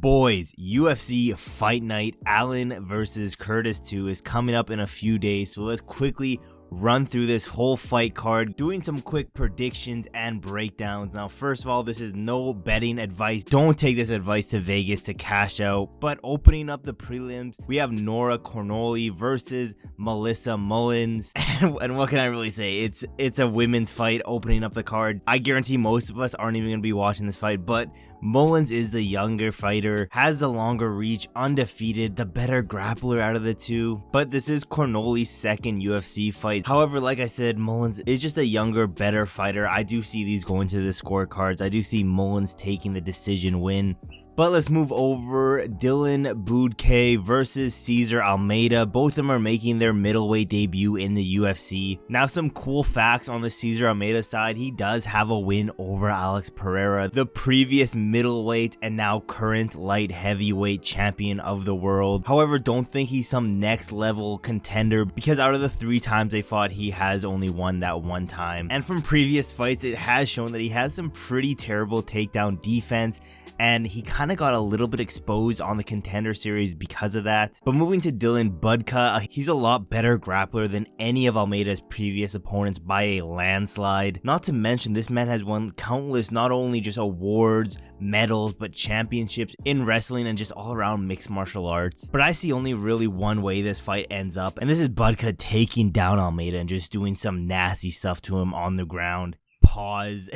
Boys, UFC Fight Night Allen versus Curtis 2 is coming up in a few days, so let's quickly run through this whole fight card, doing some quick predictions and breakdowns. Now, first of all, this is no betting advice. Don't take this advice to Vegas to cash out. But opening up the prelims, we have Nora Cornolle versus Melissa Mullins. And what can I really say? It's a women's fight opening up the card. I guarantee most of us aren't even going to be watching this fight, but Mullins is the younger fighter, has the longer reach, undefeated, the better grappler out of the two. But this is Cornolle's second UFC fight. However, like I said, Mullins is just a younger, better fighter. I do see these going to the scorecards. I do see Mullins taking the decision win. But let's move over. Budka versus Cesar Almeida. Both of them are making their middleweight debut in the UFC. Now, some cool facts on the Cesar Almeida side. He does have a win over Alex Pereira, the previous middleweight and now current light heavyweight champion of the world. However, don't think he's some next level contender, because out of the 3 times they fought, he has only won that one time. And from previous fights, it has shown that he has some pretty terrible takedown defense, and he kind of got a little bit exposed on the Contender Series because of that. But moving to Budka, he's a lot better grappler than any of Almeida's previous opponents by a landslide. Not to mention, this man has won countless, not only just awards, medals, but championships in wrestling and just all around mixed martial arts. But I see only really one way this fight ends up, and this is Budka taking down Almeida and just doing some nasty stuff to him on the ground. Pause.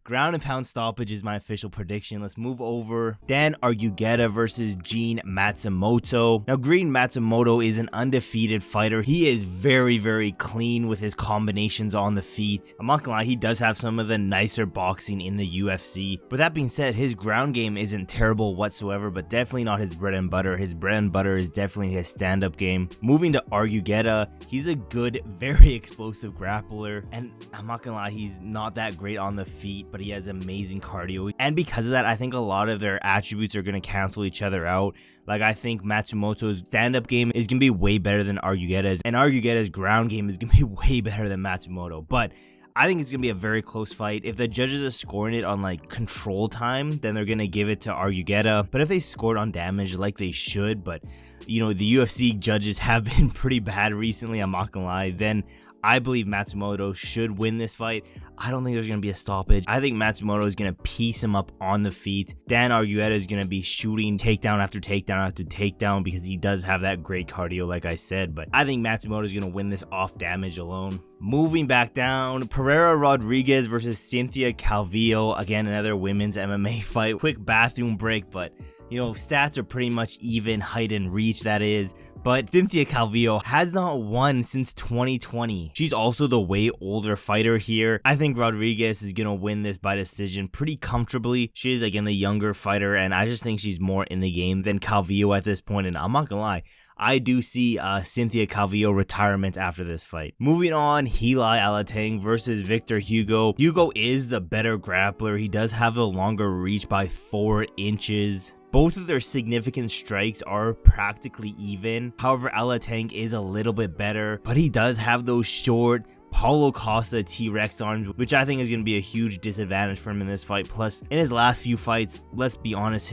Ground and pound stoppage is my official prediction. Let's move over. Dan Argueta versus Gene Matsumoto. Now, Green Matsumoto is an undefeated fighter. He is very, very clean with his combinations on the feet. I'm not gonna lie, he does have some of the nicer boxing in the UFC. But that being said, his ground game isn't terrible whatsoever, but definitely not his bread and butter. His bread and butter is definitely his stand-up game. Moving to Argueta, he's a good, very explosive grappler. And I'm not gonna lie, he's not that great on the feet, but he has amazing cardio, and because of that, I think a lot of their attributes are going to cancel each other out. Like, I think Matsumoto's stand-up game is going to be way better than Argueta's, and Argueta's ground game is going to be way better than Matsumoto. But I think it's going to be a very close fight. If the judges are scoring it on like control time, then they're going to give it to Argueta. But if they scored on damage, like they should, but you know, the UFC judges have been pretty bad recently, I'm not gonna lie, then I believe Matsumoto should win this fight. I don't think there's going to be a stoppage. I think Matsumoto is going to piece him up on the feet. Dan Argueta is going to be shooting takedown after takedown after takedown because he does have that great cardio, like I said. But I think Matsumoto is going to win this off damage alone. Moving back down, Pereira Rodriguez versus Cynthia Calvillo. Again, another women's MMA fight. Quick bathroom break, but you know, stats are pretty much even, height and reach, that is. But Cynthia Calvillo has not won since 2020. She's also the way older fighter here. I think Rodriguez is going to win this by decision pretty comfortably. She is, again, the younger fighter, and I just think she's more in the game than Calvillo at this point. And I'm not going to lie, I do see Cynthia Calvillo retirement after this fight. Moving on, Heili Alateng versus Victor Hugo. Hugo is the better grappler. He does have the longer reach by 4 inches. Both of their significant strikes are practically even. However, Alateng is a little bit better, but he does have those short Paulo Costa T-Rex arms, which I think is going to be a huge disadvantage for him in this fight. Plus, in his last few fights, let's be honest,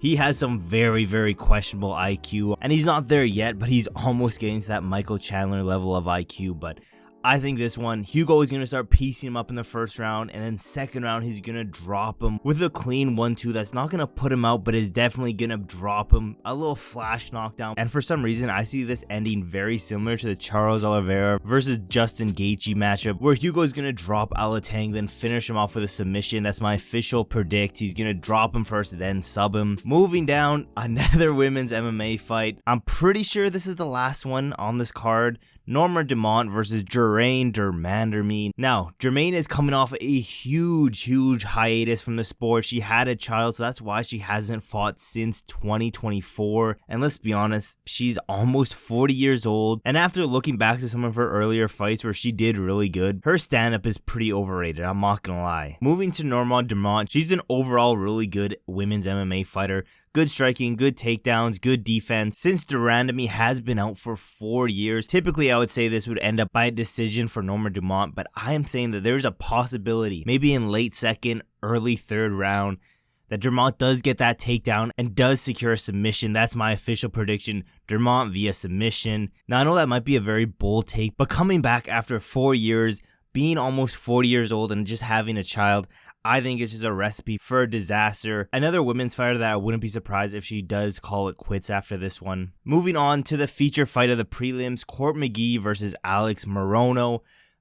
he has some very, very questionable IQ, and he's not there yet, but he's almost getting to that Michael Chandler level of IQ. But I think this one, Hugo is going to start piecing him up in the first round, and then second round, he's going to drop him with a clean 1-2 that's not going to put him out, but is definitely going to drop him. A little flash knockdown. And for some reason, I see this ending very similar to the Charles Oliveira versus Justin Gaethje matchup, where Hugo is going to drop Alateng, then finish him off with a submission. That's my official predict. He's going to drop him first, then sub him. Moving down, another women's MMA fight. I'm pretty sure this is the last one on this card. Norma Dumont versus Germaine. Now, Germaine is coming off a huge hiatus from the sport. She had a child, so that's why she hasn't fought since 2024. And let's be honest, she's almost 40 years old. And after looking back to some of her earlier fights where she did really good, her stand-up is pretty overrated, I'm not gonna lie. Moving to Norma Dumont, she's an overall really good women's MMA fighter. Good striking, good takedowns, good defense. Since Randamie has been out for 4 years, typically I would say this would end up by a decision for Norma Dumont, but I am saying that there's a possibility, maybe in late second, early third round, that Dumont does get that takedown and does secure a submission. That's my official prediction. Dumont via submission. Now, I know that might be a very bold take, but coming back after 4 years, being almost 40 years old and just having a child, I think it's just a recipe for a disaster. Another women's fighter that I wouldn't be surprised if she does call it quits after this one. Moving on to the feature fight of the prelims, McGee versus Alex Morono.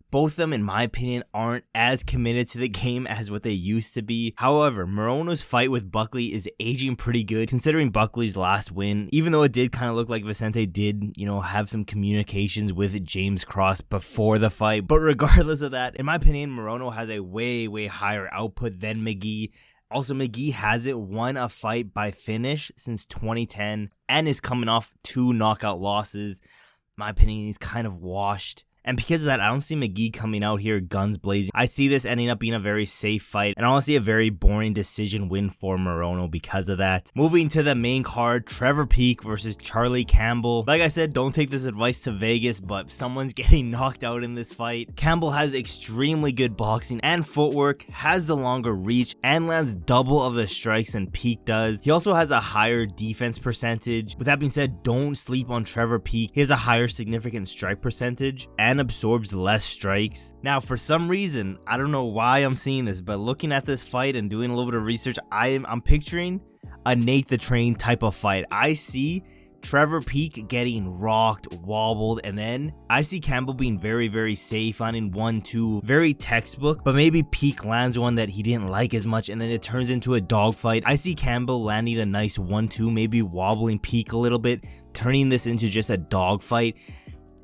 Both of them, in my opinion, aren't as committed to the game as what they used to be. However, Morono's fight with Buckley is aging pretty good considering Buckley's last win, even though it did kind of look like Vicente did, have some communications with James Cross before the fight. But regardless of that, in my opinion, Morono has a way, way higher output than McGee. Also, McGee hasn't won a fight by finish since 2010 and is coming off 2 knockout losses. In my opinion, he's kind of washed. And because of that, I don't see McGee coming out here guns blazing. I see this ending up being a very safe fight, and I want to see a very boring decision win for Morono because of that. Moving to the main card, Trevor Peek versus Charlie Campbell. Like I said, don't take this advice to Vegas, but someone's getting knocked out in this fight. Campbell has extremely good boxing and footwork, has the longer reach, and lands double of the strikes than Peek does. He also has a higher defense percentage. With that being said, don't sleep on Trevor Peek. He has a higher significant strike percentage and absorbs less strikes. Now, for some reason, I don't know why I'm seeing this, but looking at this fight and doing a little bit of research, I'm picturing a Nate the Train type of fight. I see Trevor Peek getting rocked, wobbled, and then I see Campbell being very, very safe, finding 1-2, very textbook, but maybe Peek lands one that he didn't like as much, and then it turns into a dogfight. I see Campbell landing a nice 1-2, maybe wobbling Peek a little bit, turning this into just a dogfight.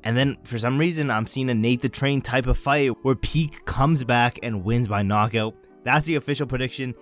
And then for some reason, I'm seeing a Nate the Train type of fight where Peek comes back and wins by knockout. That's the official prediction.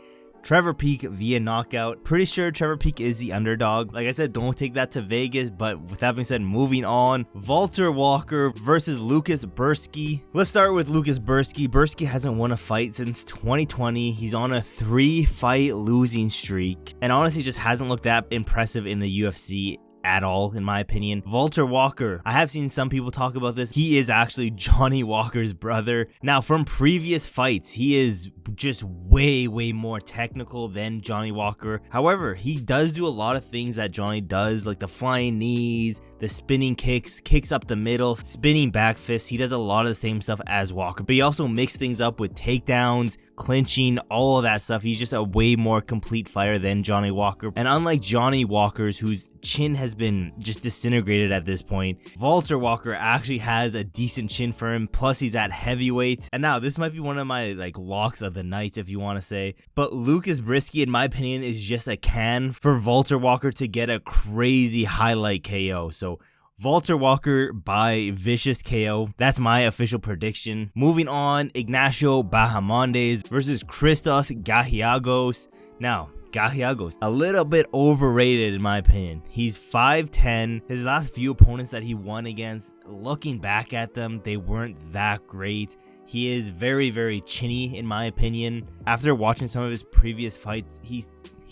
Trevor Peek via knockout. Pretty sure Trevor Peek is the underdog. Like I said, don't take that to Vegas. But with that being said, moving on. Valter Walker versus Lukasz Brzeski. Let's start with Lukasz Brzeski. Brzeski hasn't won a fight since 2020. He's on a 3-fight losing streak. And honestly, just hasn't looked that impressive in the UFC at all, in my opinion. Valter Walker, I have seen some people talk about this. He is actually Johnny Walker's brother. Now, from previous fights, he is just way, way more technical than Johnny Walker. However, he does do a lot of things that Johnny does, like the flying knees, the spinning kicks, kicks up the middle, spinning back fists. He does a lot of the same stuff as Walker, but he also mixes things up with takedowns, clinching, all of that stuff. He's just a way more complete fighter than Johnny Walker. And unlike Johnny Walker's, whose chin has been just disintegrated at this point, Valter Walker actually has a decent chin for him, plus he's at heavyweight. And now this might be one of my locks of the night, if you want to say, but Lukasz Brzeski, in my opinion, is just a can for Valter Walker to get a crazy highlight KO. So Valter Walker by vicious KO. That's my official prediction. Moving on, Ignacio Bahamondes versus Christos Giagos. Now, Giagos, a little bit overrated in my opinion. He's 5'10". His last few opponents that he won against, looking back at them, they weren't that great. He is very, very chinny in my opinion. After watching some of his previous fights, he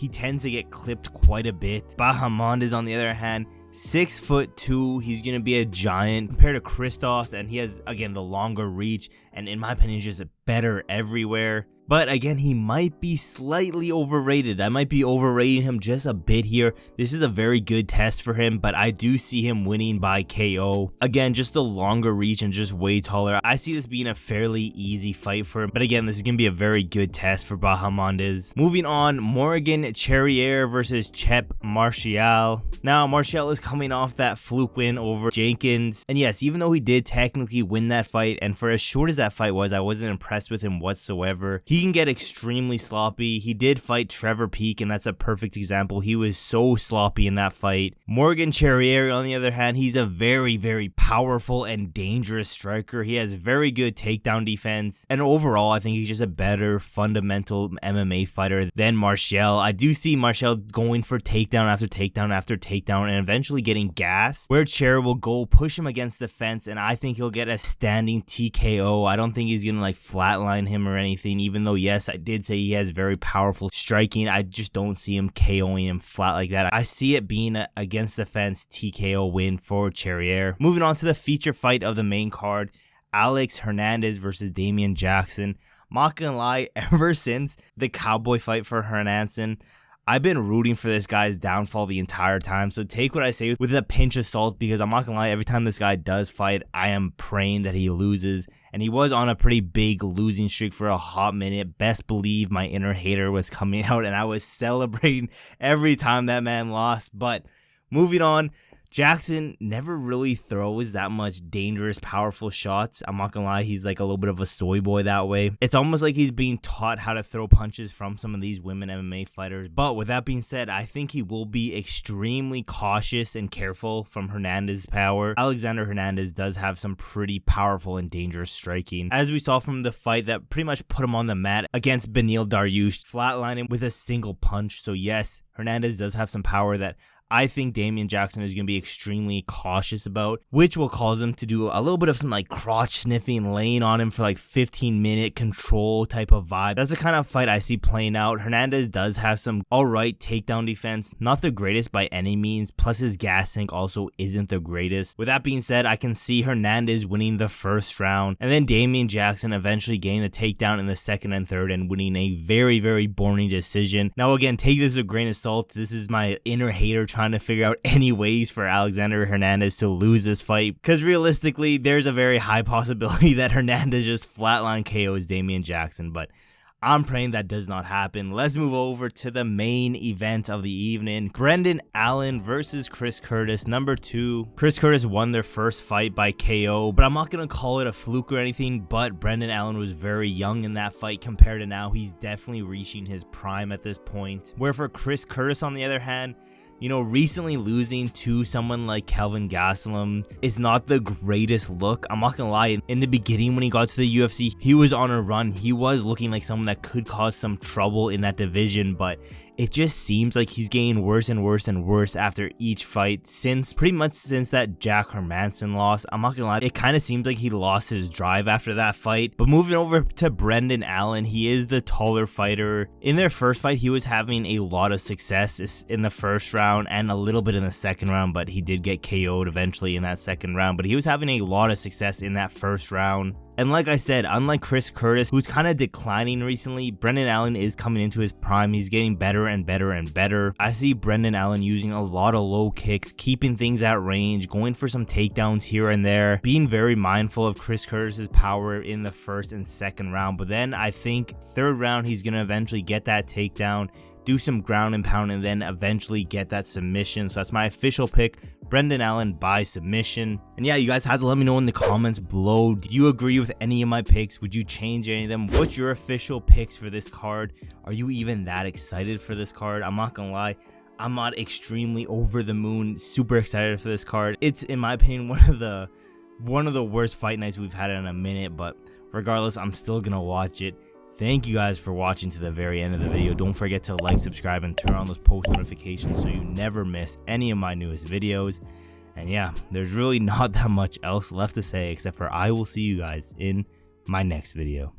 tends to get clipped quite a bit. Bahamondes, on the other hand, 6'2". He's gonna be a giant compared to Christos, and he has, again, the longer reach, and in my opinion, just better everywhere. But again, he might be slightly overrated. I might be overrating him just a bit here. This is a very good test for him, but I do see him winning by KO. Again, just the longer reach and just way taller. I see this being a fairly easy fight for him. But again, this is going to be a very good test for Bahamondes. Moving on, Morgan Charriere versus Chep Martial. Now, Martial is coming off that fluke win over Jenkins. And yes, even though he did technically win that fight, and for as short as that fight was, I wasn't impressed with him whatsoever. He can get extremely sloppy. He did fight Trevor Peek, and that's a perfect example. He was so sloppy in that fight. Morgan Charriere, on the other hand, he's a very, very powerful and dangerous striker. He has very good takedown defense, and overall, I think he's just a better fundamental MMA fighter than Martial. I do see Martial going for takedown after takedown after takedown and eventually getting gassed, where Charriere will go push him against the fence, and I think he'll get a standing TKO. I don't think he's gonna flatline him or anything, even though yes, I did say he has very powerful striking. I just don't see him KOing him flat like that. I see it being a against the fence TKO win for Charriere. Moving on to the feature fight of the main card, Alex Hernandez versus Damian Jackson. I'm not gonna lie, ever since the Cowboy fight for Hernansson, I've been rooting for this guy's downfall the entire time. So take what I say with a pinch of salt, because I'm not gonna lie, every time this guy does fight, I am praying that he loses. And he was on a pretty big losing streak for a hot minute. Best believe my inner hater was coming out and I was celebrating every time that man lost. But moving on, Jackson never really throws that much dangerous, powerful shots. I'm not gonna lie, he's like a little bit of a soy boy that way. It's almost like he's being taught how to throw punches from some of these women MMA fighters. But with that being said, I think he will be extremely cautious and careful from Hernandez's power. Alexander Hernandez does have some pretty powerful and dangerous striking, as we saw from the fight that pretty much put him on the mat against Beneil Dariush, flatlining with a single punch. So yes, Hernandez does have some power that I think Damian Jackson is going to be extremely cautious about, which will cause him to do a little bit of some like crotch sniffing, laying on him for like 15-minute control type of vibe. That's the kind of fight I see playing out. Hernandez does have some alright takedown defense, not the greatest by any means, plus his gas tank also isn't the greatest. With that being said, I can see Hernandez winning the first round, and then Damian Jackson eventually getting the takedown in the second and third and winning a very, very boring decision. Now again, take this with a grain of salt. This is my inner hater trying to figure out any ways for Alexander Hernandez to lose this fight, because realistically there's a very high possibility that Hernandez just flatline KOs Damian Jackson, but I'm praying that does not happen. Let's move over to the main event of the evening. Brendan Allen versus Chris Curtis, number 2. Chris Curtis won their first fight by KO, but I'm not going to call it a fluke or anything, but Brendan Allen was very young in that fight compared to now. He's definitely reaching his prime at this point. Where for Chris Curtis, on the other hand, you know, recently losing to someone like Kelvin Gastelum is not the greatest look. I'm not gonna lie, in the beginning when he got to the UFC, he was on a run. He was looking like someone that could cause some trouble in that division, but it just seems like he's getting worse and worse and worse after each fight pretty much since that Jack Hermansson loss. I'm not gonna lie, it kind of seems like he lost his drive after that fight. But moving over to Brendan Allen, he is the taller fighter. In their first fight, he was having a lot of success in the first round and a little bit in the second round, but he did get KO'd eventually in that second round. But he was having a lot of success in that first round. And like I said, unlike Chris Curtis, who's kind of declining recently, Brendan Allen is coming into his prime. He's getting better and better and better. I see Brendan Allen using a lot of low kicks, keeping things at range, going for some takedowns here and there, being very mindful of Chris Curtis's power in the first and second round. But then I think third round, he's going to eventually get that takedown, do some ground and pound, and then eventually get that submission. So that's my official pick, Brendan Allen by submission. And yeah, you guys have to let me know in the comments below, do you agree with any of my picks? Would you change any of them? What's your official picks for this card? Are you even that excited for this card? I'm not gonna lie, I'm not extremely over the moon, super excited for this card. It's, in my opinion, one of the worst fight nights we've had in a minute, but regardless, I'm still gonna watch it. Thank you guys for watching to the very end of the video. Don't forget to like, subscribe, and turn on those post notifications so you never miss any of my newest videos. And yeah, there's really not that much else left to say except for I will see you guys in my next video.